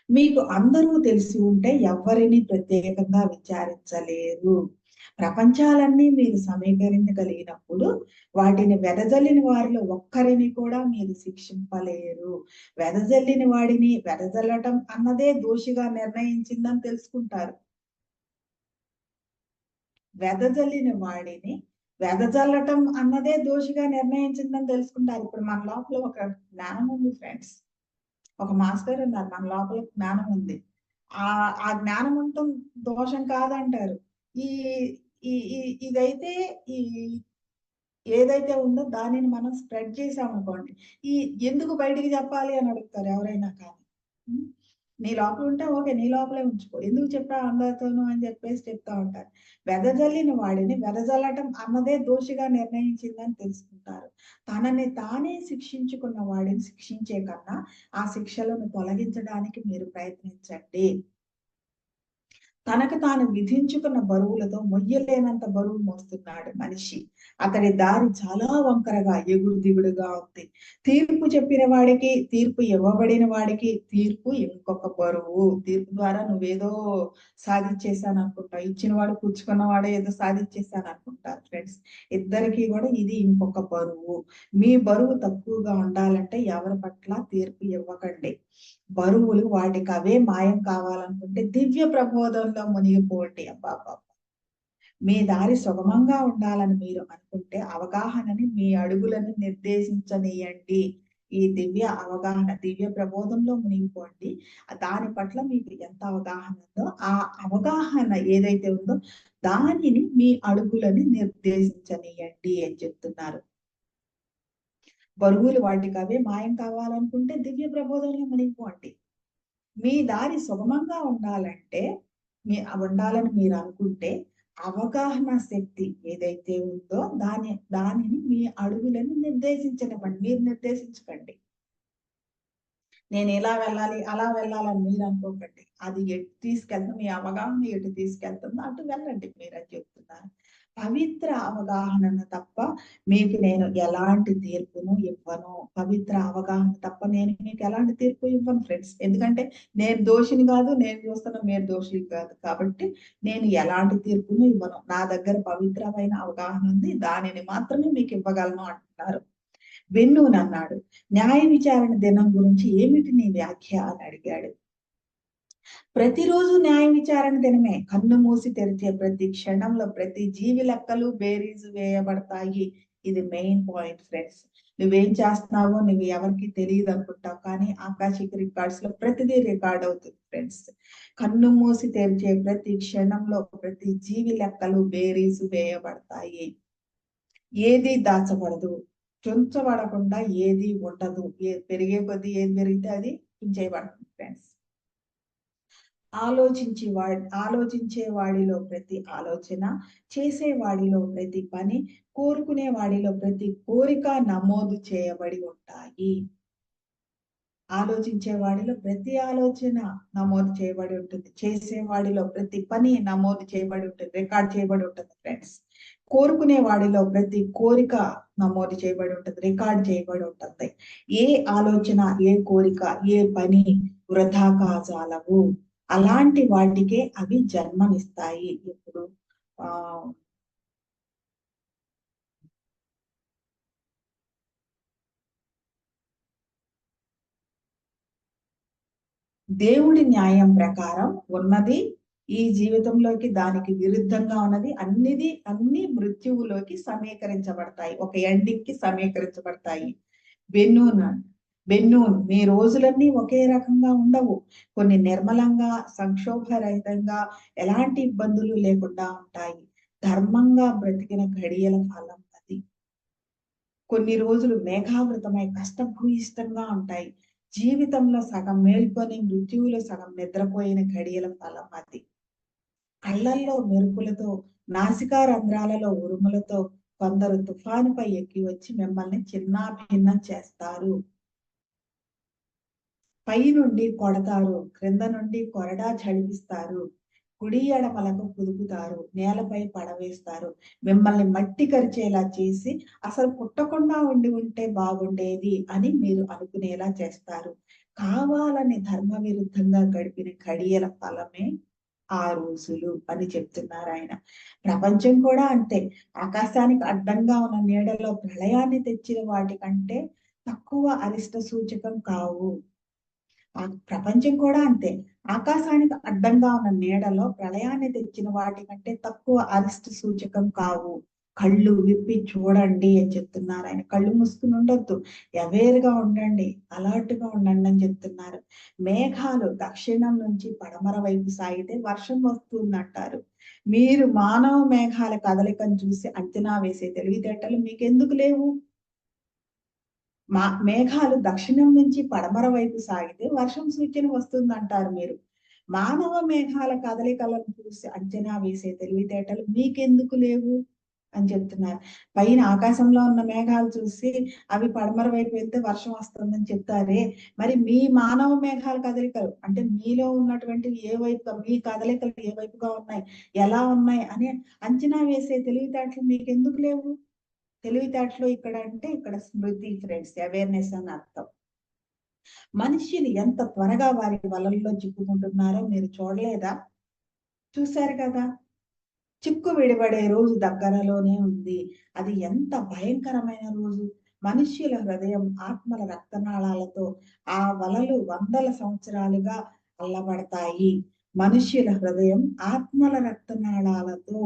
మీకు అందరూ తెలిసి ఉంటే ఎవరిని ప్రత్యేకంగా విచారించలేరు. ప్రపంచాలన్నీ మీరు సమీకరించగలిగినప్పుడు వాటిని వెదజల్లిన వారిలో ఒక్కరిని కూడా మీరు శిక్షింపలేరు. వెదజల్లిన వాడిని వెదజల్లటం అన్నదే దోషిగా నిర్ణయించిందని తెలుసుకుంటారు. వెదజల్లిన వాడిని వెదజల్లటం అన్నదే దోషిగా నిర్ణయించిందని తెలుసుకుంటారు. ఇప్పుడు మన లోపల ఒక జ్ఞానం ఉంది ఫ్రెండ్స్. ఒక మాస్టర్ ఉన్నారు, మన లోపల జ్ఞానం ఉంది. ఆ జ్ఞానం ఉండటం దోషం కాదంటారు. ఈ ఇదైతే ఈ ఏదైతే ఉందో దానిని మనం స్ప్రెడ్ చేసామనుకోండి, ఈ ఎందుకు బయటికి చెప్పాలి అని అడుగుతారు ఎవరైనా కానీ. నీ లోపల ఉంటే ఓకే, నీ లోపలే ఉంచుకో, ఎందుకు చెప్పావు అందరితోనూ అని చెప్పేసి చెప్తా ఉంటారు. వెదజల్లిన వాడిని వెదజల్లటం అన్నదే దోషిగా నిర్ణయించిందని తెలుసుకుంటారు. తనని తానే శిక్షించుకున్న వాడిని శిక్షించే కన్నా ఆ శిక్షలను తొలగించడానికి మీరు ప్రయత్నించండి. తనకు తాను విధించుకున్న బరువులతో మొయ్యలేనంత బరువు మోస్తున్నాడు మనిషి. అతడి దారి చాలా వంకరగా ఎగుడు దిగుడుగా ఉంది. తీర్పు చెప్పిన వాడికి, తీర్పు ఇవ్వబడిన వాడికి తీర్పు ఇంకొక బరువు. తీర్పు ద్వారా నువ్వేదో సాధించేశాను అనుకుంటావు, ఇచ్చిన వాడు పుచ్చుకున్న వాడే ఏదో సాధించేశాను అనుకుంటారు ఫ్రెండ్స్. ఇద్దరికి కూడా ఇది ఇంకొక బరువు. మీ బరువు తక్కువగా ఉండాలంటే ఎవరి పట్ల తీర్పు ఇవ్వకండి. బరువులు వాటికి అవే మాయం కావాలనుకుంటే దివ్య ప్రబోధంలో మునిగిపోండి. అబ్బాబ్బా, మీ దారి సుగమంగా ఉండాలని మీరు అనుకుంటే అవగాహనని మీ అడుగులను నిర్దేశించనీయండి. ఈ దివ్య అవగాహన, దివ్య ప్రబోధంలో మునిగిపోండి. దాని పట్ల మీకు ఎంత అవగాహన ఉందో ఆ అవగాహన ఏదైతే ఉందో దానిని మీ అడుగులని నిర్దేశించనీయండి అని చెప్తున్నారు. బరువులు వాటికి అవే మాయం కావాలనుకుంటే దివ్య ప్రబోధంలో మునిగిపోండి. మీ దారి సుగమంగా ఉండాలంటే ఉండాలని మీరు అనుకుంటే అవగాహన శక్తి ఏదైతే ఉందో దానిని మీ అడుగులను నిర్దేశించనివ్వండి. మీరు నిర్దేశించకండి. నేను ఇలా వెళ్ళాలి అలా వెళ్ళాలని మీరు అనుకోకండి. అది ఎటు తీసుకెళ్తుంది, మీ అవగాహన ఎటు తీసుకెళ్తుందో అటు వెళ్ళండి మీరని చెప్తున్నారు. పవిత్ర అవగాహనను తప్ప మీకు నేను ఎలాంటి తీర్పును ఇవ్వను. పవిత్ర అవగాహన తప్ప నేను మీకు ఎలాంటి తీర్పు ఇవ్వను ఫ్రెండ్స్. ఎందుకంటే నేను దోషిని కాదు, నేను చూస్తున్న మీరు దోషి కాదు. కాబట్టి నేను ఎలాంటి తీర్పును ఇవ్వను. నా దగ్గర పవిత్రమైన అవగాహన ఉంది, దానిని మాత్రమే మీకు ఇవ్వగలను అంటున్నారు. వెన్నూన్ అన్నాడు, న్యాయ విచారణ దినం గురించి ఏమిటి నీ వ్యాఖ్య అని అడిగాడు. ప్రతిరోజు న్యాయ విచారణ దినమే. కన్ను మూసి తెరిచే ప్రతి క్షణంలో ప్రతి జీవి లెక్కలు బేరీజు వేయబడతాయి. ఇది మెయిన్ పాయింట్ ఫ్రెండ్స్. నువ్వేం చేస్తున్నావో నువ్వు ఎవరికి తెలియదు అనుకుంటావు, కానీ ఆకాశిక రికార్డ్స్ లో ప్రతిదీ రికార్డ్ అవుతుంది ఫ్రెండ్స్. కన్ను మూసి తెరిచే ప్రతి క్షణంలో ప్రతి జీవి లెక్కలు బేరీజు వేయబడతాయి. ఏది దాచబడదు, చుంచబడకుండా ఏది ఉండదు. పెరిగే కొద్దీ ఏది పెరిగితే అది చుంచేయబడుతుంది ఫ్రెండ్స్. ఆలోచించే వాడిలో ప్రతి ఆలోచన, చేసేవాడిలో ప్రతి పని, కోరుకునే వాడిలో ప్రతి కోరిక నమోదు చేయబడి ఉంటాయి. ఆలోచించే వాడిలో ప్రతి ఆలోచన నమోదు చేయబడి ఉంటుంది. చేసేవాడిలో ప్రతి పని నమోదు చేయబడి ఉంటుంది, రికార్డ్ చేయబడి ఉంటుంది ఫ్రెండ్స్. కోరుకునే వాడిలో ప్రతి కోరిక నమోదు చేయబడి ఉంటుంది, రికార్డ్ చేయబడి ఉంటుంది. ఏ ఆలోచన, ఏ కోరిక, ఏ పని వృధా కాజాలవు. అలాంటి వాటికే అవి జన్మనిస్తాయి. ఇప్పుడు దేవుడి న్యాయం ప్రకారం ఉన్నది ఈ జీవితంలోకి దానికి విరుద్ధంగా ఉన్నది అన్ని మృత్యువులోకి సమీకరించబడతాయి, ఒక ఎండింగ్ కి సమీకరించబడతాయి. బెన్నూన్ మీ రోజులన్నీ ఒకే రకంగా ఉండవు. కొన్ని నిర్మలంగా, సంక్షోభరహితంగా, ఎలాంటి ఇబ్బందులు లేకుండా ఉంటాయి. ధర్మంగా బ్రతికిన ఘడియల ఫలం అది. కొన్ని రోజులు మేఘావృతమై కష్టభూయిష్టంగా ఉంటాయి. జీవితంలో సగం మేల్కొని మృత్యువులో సగం నిద్రపోయిన ఘడియల ఫలం అది. కళ్ళల్లో మెరుపులతో, నాసికా రంధ్రాలలో ఉరుములతో కొందరు తుఫానుపై ఎక్కి వచ్చి మిమ్మల్ని చిన్నాభిన్నం చేస్తారు. పై నుండి కొడతారు, క్రింద నుండి కొరడా ఝళిపిస్తారు, కుడి ఎడమలకు కుదుపుతారు, నేలపై పడవేస్తారు, మిమ్మల్ని మట్టి కరిచేలా చేసి అసలు పుట్టకుండా ఉంటే బాగుండేది అని మీరు అనుకునేలా చేస్తారు. కావాలని ధర్మ విరుద్ధంగా గడిపిన ఘడియల ఫలమే ఆ రోజులు అని చెప్తున్నారు ఆయన. ప్రపంచం కూడా అంతే. ఆకాశానికి అడ్డంగా ఉన్న నీడలో ప్రళయాన్ని తెచ్చిన వాటికంటే తక్కువ అరిష్ట సూచకం కావు. ప్రపంచం కూడా అంతే. ఆకాశానికి అడ్డంగా ఉన్న నీడలో ప్రళయాన్ని తెచ్చిన వాటి కంటే తక్కువ అరిష్ట సూచకం కావు. కళ్ళు విప్పి చూడండి అని చెప్తున్నారు ఆయన. కళ్ళు మూసుకుని ఉండొద్దు, అవేర్గా ఉండండి, అలర్ట్ గా ఉండండి అని చెప్తున్నారు. మేఘాలు దక్షిణం నుంచి పడమర వైపు సాగితే వర్షం వస్తుందంటారు. మీరు మానవ మేఘాల కదలికను చూసి అంచనా వేసే తెలివితేటలు మీకెందుకు లేవు? మేఘాలు దక్షిణం నుంచి పడమర వైపు సాగితే వర్షం సూచన వస్తుందంటారు మీరు. మానవ మేఘాల కదలికలను చూసి అంచనా వేసే తెలివితేటలు మీకెందుకు లేవు? అని చెప్తున్నారు. పైన ఆకాశంలో ఉన్న మేఘాలు చూసి అవి పడమర వైపు వెళ్తే వర్షం వస్తుందని చెప్తారే, మరి మీ మానవ మేఘాల కదలికలు అంటే మీలో ఉన్నటువంటి ఏ వైపు మీ కదలికలు ఏ వైపుగా ఉన్నాయి, ఎలా ఉన్నాయి అని అంచనా వేసే తెలివితేటలు మీకు ఎందుకు లేవు? తెలివితేటలు ఇక్కడ అంటే ఇక్కడ స్మృతి ఫ్రెండ్స్, అవేర్నెస్ అని అర్థం. మనుషులు ఎంత త్వరగా వారి వలల్లో చిక్కుకుంటున్నారో మీరు చూడలేదా? చూశారు కదా. చిక్కు విడిపడే రోజు దగ్గరలోనే ఉంది. అది ఎంత భయంకరమైన రోజు. మనుష్యుల హృదయం ఆత్మల రక్తనాళాలతో ఆ వలలు వందల సంవత్సరాలుగా అల్లబడతాయి. మనుష్యుల హృదయం ఆత్మల రక్తనాళాలతో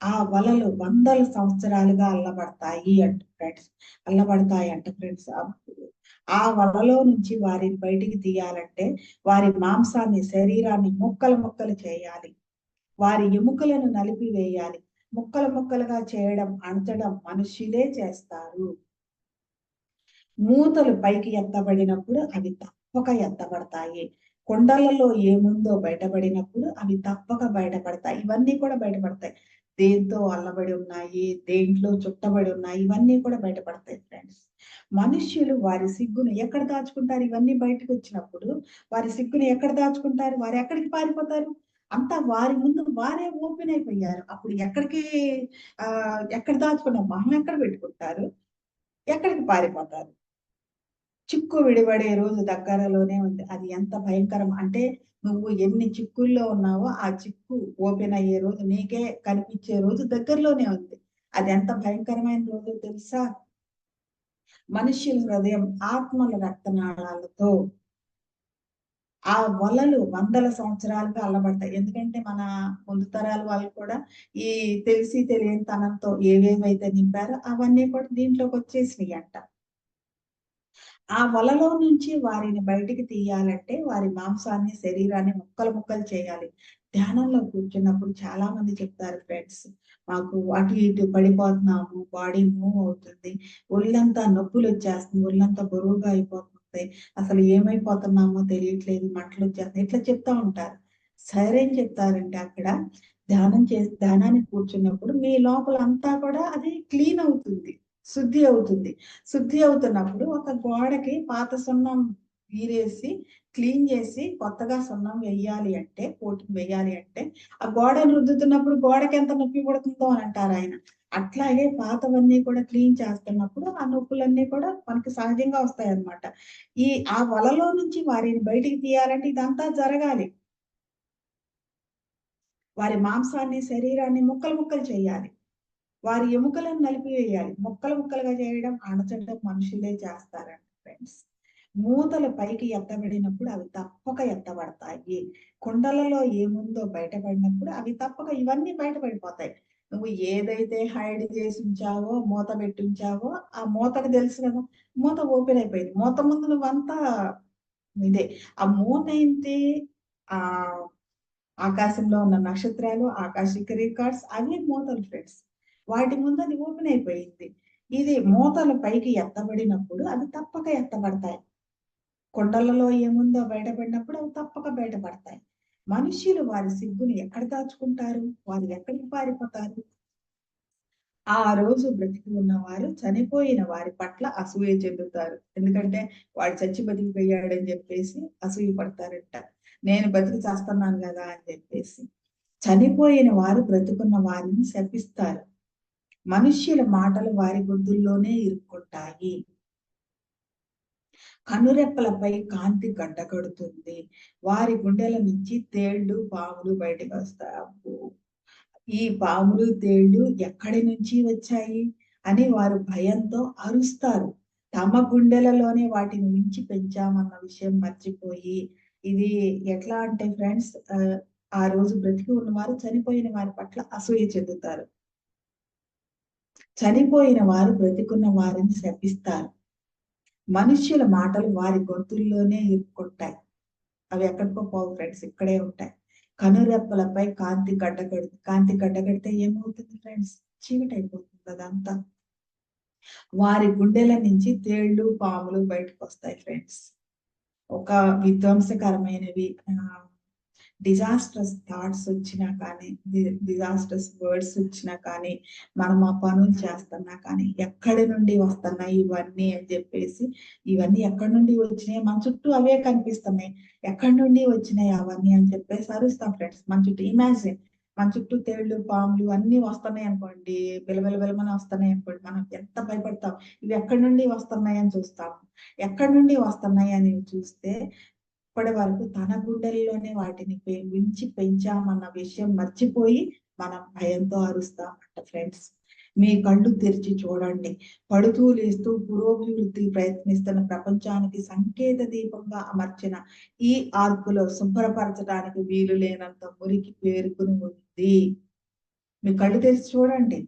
ఆ వలలు వందల సంవత్సరాలుగా అల్లబడతాయి అంట ఫ్రెండ్స్. అల్లబడతాయి అంట ఫ్రెండ్స్. ఆ వలలో నుంచి వారిని బయటికి తీయాలంటే వారి మాంసాన్ని, శరీరాన్ని ముక్కలు ముక్కలు చేయాలి. వారి ఎముకలను నలిపివేయాలి. ముక్కలు ముక్కలుగా చేయడం, అణచడం మనుష్యులే చేస్తారు. మూతలు పైకి ఎత్తబడినప్పుడు అవి తప్పక ఎత్తబడతాయి. కొండలలో ఏముందో బయటపడినప్పుడు అవి తప్పక బయటపడతాయి. ఇవన్నీ కూడా బయటపడతాయి. దేంతో అల్లబడి ఉన్నాయి, దేంట్లో చుట్టబడి ఉన్నాయి, ఇవన్నీ కూడా బయటపడతాయి ఫ్రెండ్స్. మనుష్యులు వారి సిగ్గును ఎక్కడ దాచుకుంటారు? ఇవన్నీ బయటకు వచ్చినప్పుడు వారి సిగ్గును ఎక్కడ దాచుకుంటారు? వారు ఎక్కడికి పారిపోతారు? అంతా వారి ముందు వారే ఓపెన్ అయిపోయారు. అప్పుడు ఎక్కడికి ఎక్కడ దాచుకున్న మొహం ఎక్కడ పెట్టుకుంటారు? ఎక్కడికి పారిపోతారు? చిక్కు విడిపడే రోజు దగ్గరలోనే ఉంది. అది ఎంత భయంకరం అంటే నువ్వు ఎన్ని చిక్కుల్లో ఉన్నావో ఆ చిక్కు ఓపెన్ అయ్యే రోజు, నీకే కనిపించే రోజు దగ్గరలోనే ఉంది. అది ఎంత భయంకరమైన రోజో తెలుసా? మనుష్యుల హృదయం ఆత్మల రక్తనాళాలతో ఆ వలలు వందల సంవత్సరాలుగా అల్లబడతాయి. ఎందుకంటే మన ముందు తరాల వాళ్ళు కూడా ఈ తెలిసి తెలియని తనంతో ఏవేవైతే నింపారో అవన్నీ కూడా దీంట్లోకి వచ్చేసినాయి అంట. ఆ వలలో నుంచి వారిని బయటికి తీయాలంటే వారి మాంసాన్ని, శరీరాన్ని ముక్కలు ముక్కలు చేయాలి. ధ్యానంలో కూర్చున్నప్పుడు చాలా మంది చెప్తారు ఫ్రెండ్స్, మాకు అటు ఇటు పడిపోతున్నాము, బాడీ మూవ్ అవుతుంది, ఒళ్ళంతా నొప్పులు వచ్చేస్తుంది, ఒళ్ళంతా బరువుగా అయిపోతుంది, అసలు ఏమైపోతున్నామో తెలియట్లేదు, మంటలు వచ్చేస్తాయి, ఇట్లా చెప్తా ఉంటారు. సరే ఏం చెప్తారంటే అక్కడ ధ్యానానికి కూర్చున్నప్పుడు మీ లోపల అంతా కూడా అది క్లీన్ అవుతుంది, శుద్ధి అవుతుంది. శుద్ధి అవుతున్నప్పుడు ఒక గోడకి పాత సున్నం వీరేసి క్లీన్ చేసి కొత్తగా సున్నం వెయ్యాలి అంటే, కోటింగ్ వెయ్యాలి అంటే ఆ గోడను రుద్దుతున్నప్పుడు గోడకి ఎంత నొప్పి పడుతుందో అని అంటారు ఆయన. అట్లాగే పాతవన్నీ కూడా క్లీన్ చేస్తున్నప్పుడు ఆ నొప్పులన్నీ కూడా మనకి సహజంగా వస్తాయి అన్నమాట. ఆ వలలో నుంచి వారిని బయటికి తీయాలంటే ఇదంతా జరగాలి. వారి మాంసాన్ని, శరీరాన్ని ముక్కలు ముక్కలు చేయాలి. వారి ఎముకలను నలిపివేయాలి. ముక్కలు ముక్కలుగా చేయడం, అణచడం మనుషులే చేస్తారంట ఫ్రెండ్స్. మూతలు పైకి ఎత్తబడినప్పుడు అవి తప్పక ఎత్తబడతాయి. కుండలలో ఏముందో బయటపడినప్పుడు అవి తప్పక ఇవన్నీ బయటపడిపోతాయి. నువ్వు ఏదైతే హైడ్ చేసి ఉంచావో, మూత పెట్టి ఉంచావో ఆ మూతకు తెలుసు కదా. మూత ఓపెన్ అయిపోయింది. మూత ముందు నువ్వంతా ఇదే. ఆ మూత ఏంటి? ఆ ఆకాశంలో ఉన్న నక్షత్రాలు, ఆకాశిక రికార్డ్స్ అవి మూతలు ఫ్రెండ్స్. వాటి ముందు అది ఓపెన్ అయిపోయింది. ఇది మూతలు పైకి ఎత్తబడినప్పుడు అవి తప్పక ఎత్తబడతాయి. కొండలలో ఏముందో బయటపడినప్పుడు అవి తప్పక బయటపడతాయి. మనుష్యులు వారి సిగ్గుని ఎక్కడ దాచుకుంటారు? వారు ఎక్కడికి పారిపోతారు? ఆ రోజు బ్రతికి ఉన్నవారు చనిపోయిన వారి పట్ల అసూయ చెందుతారు. ఎందుకంటే వాడు చచ్చి బతికిపోయాడని చెప్పేసి అసూయ పడతారంట. నేను బతికి చేస్తున్నాను కదా అని చెప్పేసి. చనిపోయిన వారు బ్రతుకున్న వారిని శపిస్తారు. మనుష్యుల మాటలు వారి గొంతుల్లోనే ఇరుక్కుంటాయి. కనురెప్పలపై కాంతి గడ్డకడుతుంది. వారి గుండెల నుంచి తేళ్లు, పాములు బయటకు వస్తాయి. ఈ పాములు, తేళ్లు ఎక్కడి నుంచి వచ్చాయి అని వారు భయంతో అరుస్తారు. తమ గుండెలలోనే వాటిని మించి పెంచామన్న విషయం మర్చిపోయి, ఇది ఎట్లా అంటే ఫ్రెండ్స్, ఆ రోజు బ్రతికి ఉన్నవారు చనిపోయిన వారి పట్ల అసూయ చెందుతారు. చనిపోయిన వారు బ్రతికున్న వారిని శపిస్తారు. మనుష్యుల మాటలు వారి గొంతుల్లోనే ఇరుక్కుంటాయి. అవి ఎక్కడికో పోవు ఫ్రెండ్స్, ఇక్కడే ఉంటాయి. కనురెప్పలపై కాంతి గడ్డకడితే ఏమవుతుంది ఫ్రెండ్స్? చీకటైపోతుంది అదంతా. వారి గుండెల నుంచి తేళ్లు, పాములు బయటకు వస్తాయి ఫ్రెండ్స్. ఒక విధ్వంసకరమైనవి డిజాస్ట్రస్ థాట్స్ వచ్చినా కానీ, డిజాస్ట్రస్ వర్డ్స్ వచ్చినా కానీ, మనం ఆ పనులు చేస్తున్నా కానీ ఎక్కడి నుండి వస్తున్నాయి ఇవన్నీ అని చెప్పేసి, ఇవన్నీ ఎక్కడి నుండి వచ్చినాయి, మన చుట్టూ అవే కనిపిస్తున్నాయి, ఎక్కడి నుండి వచ్చినాయి అవన్నీ అని చెప్పేసి అరుస్తాం ఫ్రెండ్స్. మన చుట్టూ ఇమాజిన్, మన చుట్టూ తేళ్లు పాములు అన్ని వస్తున్నాయి అనుకోండి, బిలబిలబిలమని వస్తున్నాయి అనుకోండి, మనం ఎంత భయపడతాం. ఇవి ఎక్కడి నుండి వస్తున్నాయి అని చూస్తాం. ఎక్కడి నుండి వస్తున్నాయి అని చూస్తే ఇప్పటి వరకు తన గుండెల్లోనే వాటిని ఉంచి పెంచామన్న విషయం మర్చిపోయి మనం భయంతో అరుస్తామంట ఫ్రెండ్స్. మీ కళ్ళు తెరిచి చూడండి. పడుతూ లేస్తూ పురోభివృద్ధి ప్రయత్నిస్తున్న ప్రపంచానికి సంకేత దీపంగా అమర్చిన ఈ ఆర్కులో శుభ్రపరచడానికి వీలు లేనంత మురికి పేరుకుని ఉంది. మీ కళ్ళు తెరిచి చూడండి.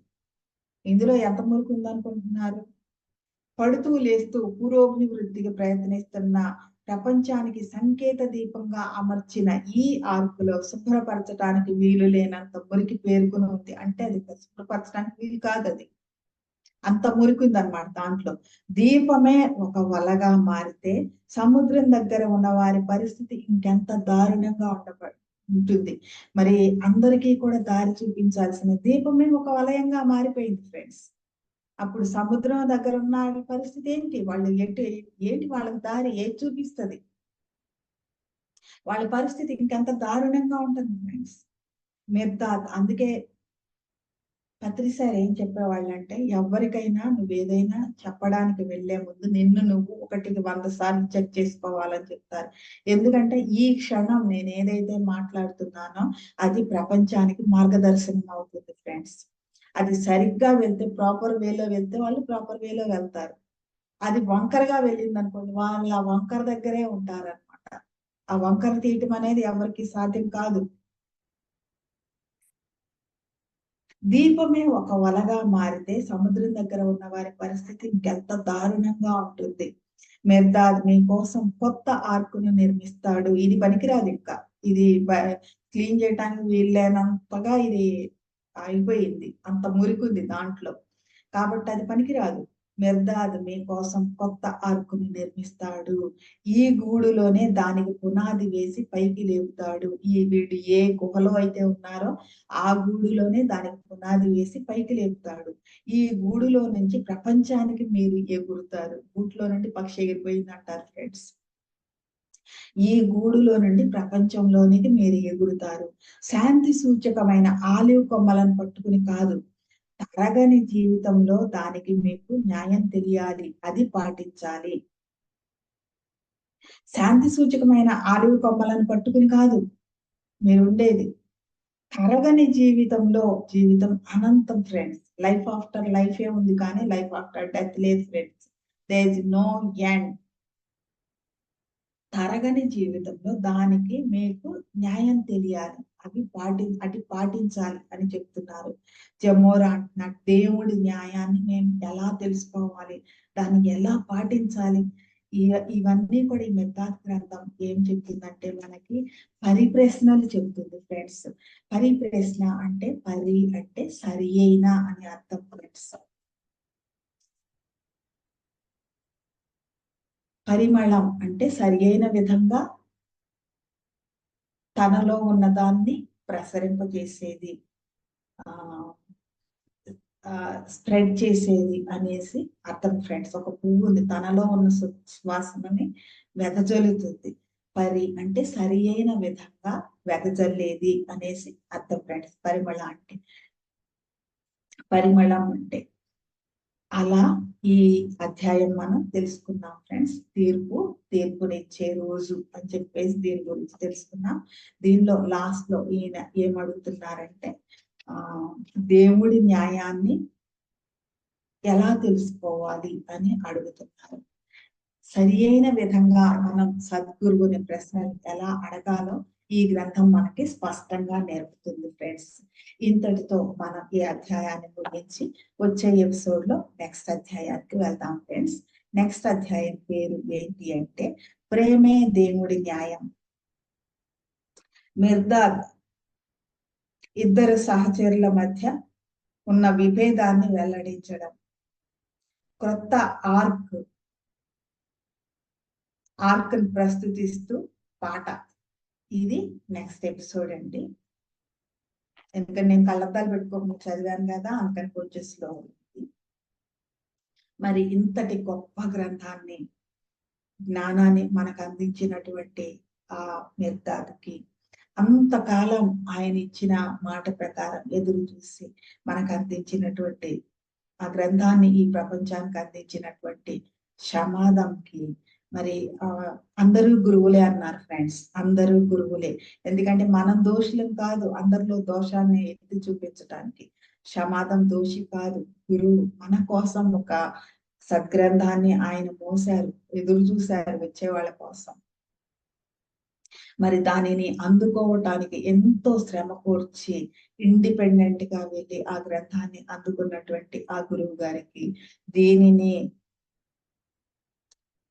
ఇందులో ఎంత మురికి ఉందనుకుంటున్నారు? పడుతూ లేస్తూ పురోభివృద్ధికి ప్రయత్నిస్తున్న ప్రపంచానికి సంకేత దీపంగా అమర్చిన ఈ ఆర్కులో శుభ్రపరచడానికి వీలు లేనంత మురికి పేరుకుని ఉంది. అంటే అది శుభ్రపరచడానికి వీలు కాదు, అది అంత మురికి ఉందన్నమాట దాంట్లో. దీపమే ఒక వలగా మారితే సముద్రం దగ్గర ఉన్న వారి పరిస్థితి ఇంకెంత దారుణంగా ఉంటుంది. మరి అందరికీ కూడా దారి చూపించాల్సిన దీపమే ఒక వలయంగా మారిపోయింది ఫ్రెండ్స్. అప్పుడు సముద్రం దగ్గర ఉన్న పరిస్థితి ఏంటి? వాళ్ళు ఏంటి వాళ్ళకి దారి ఏది చూపిస్తుంది? వాళ్ళ పరిస్థితి ఇంకెంత దారుణంగా ఉంటుంది ఫ్రెండ్స్. మిర్దాద్ అందుకే పత్రిసారి ఏం చెప్పేవాళ్ళు అంటే, ఎవరికైనా నువ్వేదైనా చెప్పడానికి వెళ్లే ముందు నిన్ను నువ్వు 100 సార్లు చెక్ చేసుకోవాలని చెప్తారు. ఎందుకంటే ఈ క్షణం నేను ఏదైతే మాట్లాడుతున్నానో అది ప్రపంచానికి మార్గదర్శనం అవుతుంది ఫ్రెండ్స్. అది సరిగ్గా వెళ్తే, ప్రాపర్ వేలో వెళ్తే వాళ్ళు ప్రాపర్ వేలో వెళ్తారు. అది వంకరగా వెళ్ళింది అనుకోండి, వాళ్ళు ఆ వంకర దగ్గరే ఉంటారనమాట. ఆ వంకర తీయటం అనేది ఎవరికి సాధ్యం కాదు. దీపమే ఒక వలగా మారితే సముద్రం దగ్గర ఉన్న వారి పరిస్థితి ఇంకెంత దారుణంగా ఉంటుంది. మెర్దాద్ మీకోసం కొత్త ఆర్కును నిర్మిస్తాడు. ఇది పనికిరాదు ఇంకా. ఇది క్లీన్ చేయడానికి వీల్లేనంతగా ఇది అయిపోయింది. అంత మురికుంది దాంట్లో. కాబట్టి అది పనికిరాదు. మెర్దాద్ మీకోసం కొత్త ఆర్కును నిర్మిస్తాడు. ఈ గూడులోనే దానికి పునాది వేసి పైకి లేపుతాడు. వీడు ఏ గుహలో అయితే ఉన్నారో ఆ గూడులోనే దానికి పునాది వేసి పైకి లేపుతాడు. ఈ గూడులో నుంచి ప్రపంచానికి మీరు ఎగురుతారు. గూట్లో నుండి పక్షి ఎగిరిపోయింది అంటారు ఫ్రెండ్స్. ఈ గూడులో నుండి ప్రపంచంలోనికి మీరు ఎగురుతారు. శాంతి సూచకమైన ఆలివ్ కొమ్మలను పట్టుకుని కాదు, తరగని జీవితంలో దానికి మీకు న్యాయం తెలియాలి, అది పాటించాలి. శాంతి సూచకమైన ఆలివ్ కొమ్మలను పట్టుకుని కాదు మీరు ఉండేది. తరగని జీవితంలో, జీవితం అనంతం ఫ్రెండ్స్. లైఫ్ ఆఫ్టర్ లైఫే ఉంది కానీ లైఫ్ ఆఫ్టర్ డెత్ లేదు friends. There is no end. తరగని జీవితంలో దానికి మీకు న్యాయం తెలియాలి, అది పాటించాలి అని చెప్తున్నారు. జమోరా అంటున్నారు, దేవుడి న్యాయాన్ని మేము ఎలా తెలుసుకోవాలి, దాన్ని ఎలా పాటించాలి? ఇవన్నీ కూడా ఈ మెథాద్ గ్రంథం ఏం చెప్తుందంటే మనకి పరిప్రశ్నలు చెబుతుంది ఫ్రెండ్స్. పరిప్రశ్న అంటే అంటే సరి అయిన అని అర్థం ఫ్రెండ్స్. పరిమళం అంటే సరి అయిన విధంగా తనలో ఉన్నదాన్ని ప్రసరింపజేసేది, స్ప్రెడ్ చేసేది అనేసి అర్థం ఫ్రెండ్స్. ఒక పువ్వు ఉంది, తనలో ఉన్న సువాసనని వెదజల్లుతుంది. అంటే సరి అయిన విధంగా వెదజల్లేది అనేసి అర్థం ఫ్రెండ్స్. పరిమళం అంటే అలా ఈ అధ్యాయం మనం తెలుసుకున్నాం ఫ్రెండ్స్. తీర్పునిచ్చే రోజు అని చెప్పేసి దీని గురించి తెలుసుకున్నాం. దీనిలో లాస్ట్ లో ఈయన ఏమడుగుతున్నారంటే, దేవుడి న్యాయాన్ని ఎలా తెలుసుకోవాలి అని అడుగుతున్నారు. సరి అయిన విధంగా మనం సద్గురువుని ప్రశ్నలు ఎలా అడగాలో ఈ గ్రంథం మనకి స్పష్టంగా నేర్పుతుంది ఫ్రెండ్స్. ఇంతటితో మనం ఈ అధ్యాయాన్ని ముగించి వచ్చే ఎపిసోడ్ లో నెక్స్ట్ అధ్యాయానికి వెళ్దాం ఫ్రెండ్స్. నెక్స్ట్ అధ్యాయం పేరు ఏంటి అంటే ప్రేమే దేవుడి న్యాయం. మిర్దాద్ ఇద్దరు సహచరుల మధ్య ఉన్న విభేదాన్ని వెల్లడించడం. కొత్త ఆర్క్ ప్రస్తుతిస్తూ పాట. ఇది నెక్స్ట్ ఎపిసోడ్ అండి. ఎందుకంటే నేను కళ్ళద్దాలు పెట్టుకోకుండా చదివాను కదా, అందుకని కొంచెం స్లో ఉంది. మరి ఇంతటి గొప్ప గ్రంథాన్ని, జ్ఞానాన్ని మనకు అందించినటువంటి ఆ నిర్ధారికి అంతకాలం ఆయన ఇచ్చిన మాట ప్రకారం ఎదురు చూసి మనకు అందించినటువంటి ఆ గ్రంథాన్ని ఈ ప్రపంచానికి అందించినటువంటి సమాధంకి మరి అందరూ గురువులే అన్నారు ఫ్రెండ్స్. అందరూ గురువులే. ఎందుకంటే మనం దోషులం కాదు అందరిలో దోషాన్ని ఎత్తి చూపించడానికి. సమాధం దోషి కాదు, గురువు. మన కోసం ఒక సద్గ్రంథాన్ని ఆయన మోసారు, ఎదురు చూశారు వచ్చే వాళ్ళ కోసం. మరి దానిని అందుకోవటానికి ఎంతో శ్రమ కూర్చి ఇండిపెండెంట్ గా వెళ్ళి ఆ గ్రంథాన్ని అందుకున్నటువంటి ఆ గురువు గారికి, దీనిని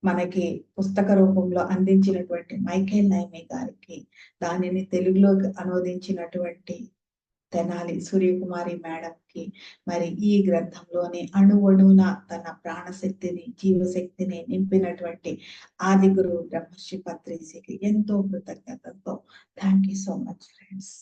మనకి పుస్తక రూపంలో అందించినటువంటి మైకేల్ నైమి గారికి, దానిని తెలుగులోకి అనువదించినటువంటి తెనాలి సూర్యకుమారి మేడంకి, మరి ఈ గ్రంథంలోని అణువణువున తన ప్రాణశక్తిని, జీవశక్తిని నింపినటువంటి ఆది గురువు బ్రహ్మర్షి పత్రిజీకి ఎంతో కృతజ్ఞతతో thank you so much friends.